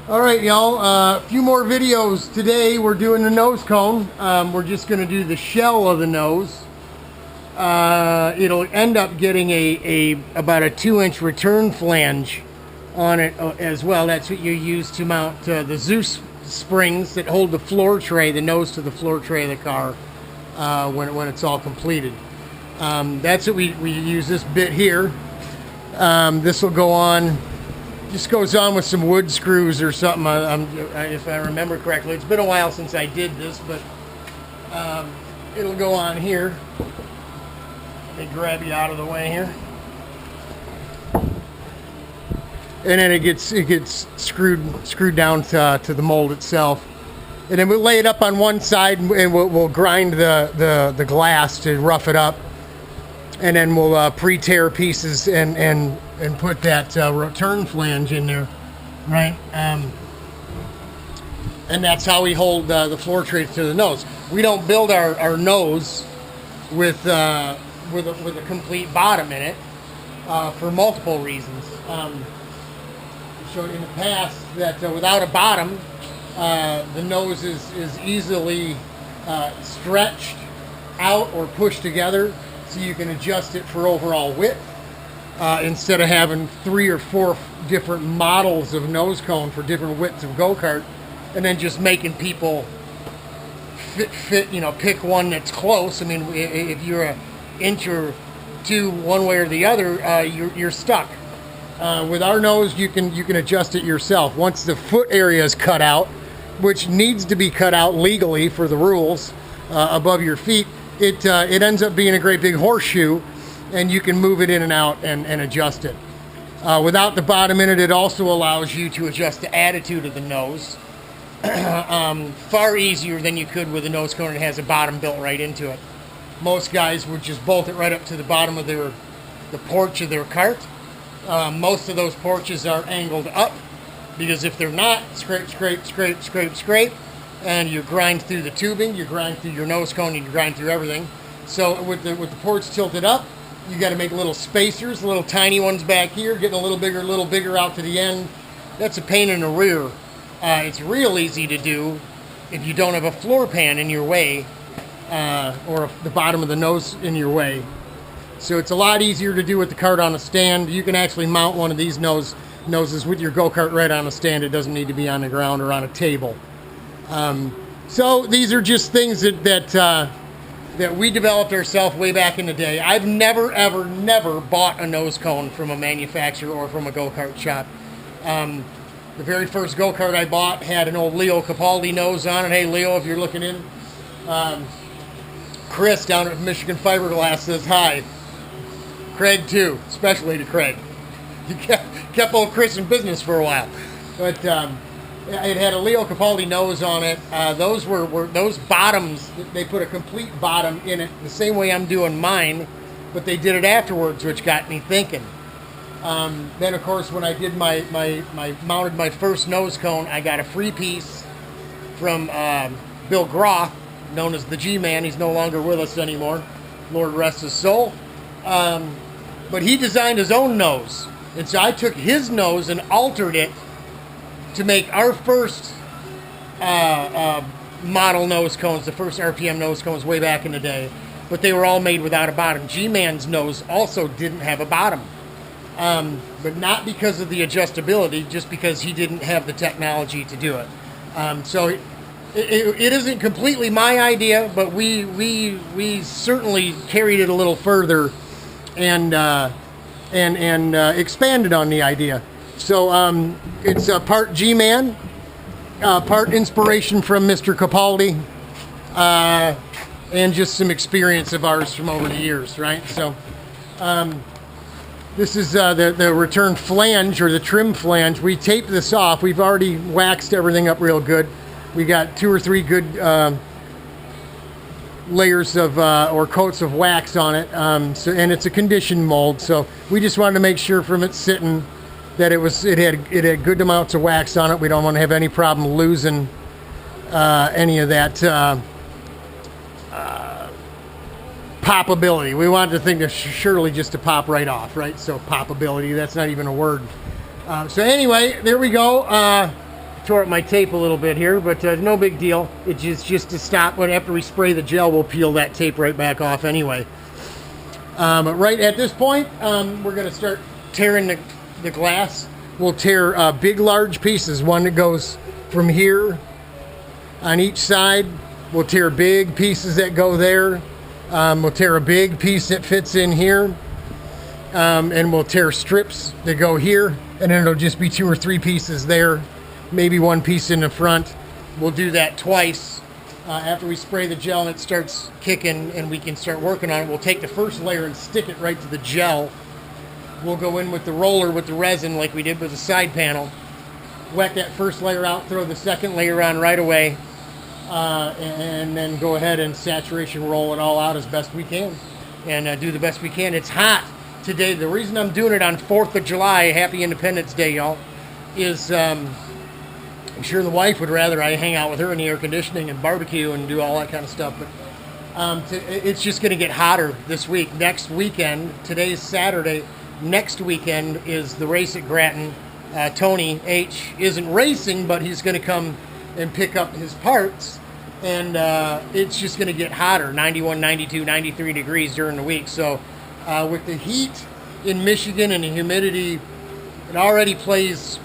All right, y'all, a few more videos. Today we're doing the nose cone. We're just going to do the shell of the nose. It'll end up getting about a 2-inch return flange on it as well. That's what you use to mount the Zeus springs that hold the floor tray, the nose to the floor tray of the car when it's all completed. That's what we use this bit here. This will go on. Just goes on with some wood screws or something, if I remember correctly. It's been a while since I did this, but it'll go on here. Let me grab you out of the way here. And then it gets screwed down to the mold itself. And then we'll lay it up on one side and we'll grind the glass to rough it up. And then we'll pre-tear pieces and put that return flange in there, right? And that's how we hold the floor tray to the nose. We don't build our nose with a complete bottom in it for multiple reasons. Showed in the past that without a bottom, the nose is easily stretched out or pushed together, so you can adjust it for overall width. Instead of having 3 or 4 different models of nose cone for different widths of go-kart, and then just making people fit, pick one that's close. I mean, if you're an inch or two one way or the other, you're stuck. With our nose, you can adjust it yourself. Once the foot area is cut out, which needs to be cut out legally for the rules, above your feet, it ends up being a great big horseshoe, and you can move it in and out and adjust it. Without the bottom in it, it also allows you to adjust the attitude of the nose far easier than you could with a nose cone that has a bottom built right into it. Most guys would just bolt it right up to the bottom of the porch of their cart. Most of those porches are angled up, because if they're not, scrape, scrape, scrape, scrape, scrape, and you grind through the tubing, you grind through your nose cone, you grind through everything. So with the porch tilted up, you got to make little spacers, little tiny ones back here, getting a little bigger out to the end. That's a pain in the rear. It's real easy to do if you don't have a floor pan in your way, or the bottom of the nose in your way. So it's a lot easier to do with the cart on a stand. You can actually mount one of these noses with your go-kart right on a stand. It doesn't need to be on the ground or on a table. So these are just things that we developed ourselves way back in the day. I've never, ever, never bought a nose cone from a manufacturer or from a go-kart shop. The very first go-kart I bought had an old Leo Capauldi nose on it. Hey, Leo, if you're looking in. Chris down at Michigan Fiberglass says hi. Craig, too, especially to Craig. He kept old Chris in business for a while. But it had a Leo Capauldi nose on it. Those were those bottoms. They put a complete bottom in it, the same way I'm doing mine, but they did it afterwards, which got me thinking. Then, of course, when I did mounted my first nose cone, I got a free piece from Bill Groth, known as the G-Man. He's no longer with us anymore. Lord rest his soul. But he designed his own nose. And so I took his nose and altered it to make our first model nose cones, the first RPM nose cones way back in the day. But they were all made without a bottom. G-Man's nose also didn't have a bottom. But not because of the adjustability, just because he didn't have the technology to do it. So it isn't completely my idea, but we certainly carried it a little further and expanded on the idea. So it's a part G-Man, part inspiration from Mr. Capauldi, and just some experience of ours from over the years, right? So this is the return flange, or the trim flange. We taped this off. We've already waxed everything up real good. We got 2 or 3 good layers of or coats of wax on it, and it's a conditioned mold. So we just wanted to make sure from it sitting that it had good amounts of wax on it. We don't want to have any problem losing any of that poppability. We wanted the thing to surely just to pop right off, right? So poppability, that's not even a word. So anyway, there we go. tore up my tape a little bit here, but no big deal. It's just to stop. But after we spray the gel, we'll peel that tape right back off anyway. Right at this point, we're going to start tearing the glass. We'll tear big, large pieces. One that goes from here on each side. We'll tear big pieces that go there. We'll tear a big piece that fits in here. And we'll tear strips that go here. And then it'll just be 2 or 3 pieces there. Maybe 1 piece in the front. We'll do that twice. After we spray the gel and it starts kicking and we can start working on it, we'll take the first layer and stick it right to the gel. We'll go in with the roller with the resin like we did with the side panel. Wet that first layer out, throw the second layer on right away, and then go ahead and saturation roll it all out as best we can and do the best we can. It's hot today. The reason I'm doing it on 4th of July, Happy Independence Day, y'all, is I'm sure the wife would rather I hang out with her in the air conditioning and barbecue and do all that kind of stuff, but it's just going to get hotter this week. Next weekend, today's Saturday, next weekend is the race at Grattan. Tony H. isn't racing, but he's going to come and pick up his parts, and it's just going to get hotter, 91, 92, 93 degrees during the week. So with the heat in Michigan and the humidity, it already plays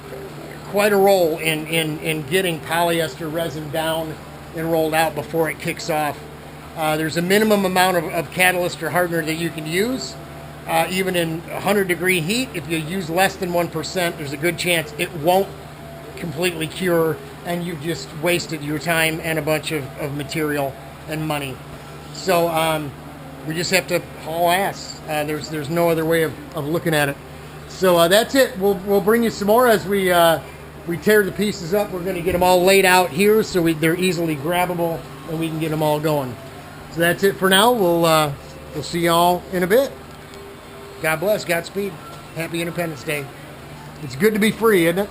quite a role in getting polyester resin down and rolled out before it kicks off. There's a minimum amount of catalyst or hardener that you can use. Even in 100-degree heat, if you use less than 1%, there's a good chance it won't completely cure, and you've just wasted your time and a bunch of material and money. So we just have to haul ass. There's no other way of looking at it. So that's it. We'll bring you some more as we tear the pieces up. We're going to get them all laid out here so they're easily grabbable and we can get them all going. So that's it for now. We'll see y'all in a bit. God bless. Godspeed. Happy Independence Day. It's good to be free, isn't it?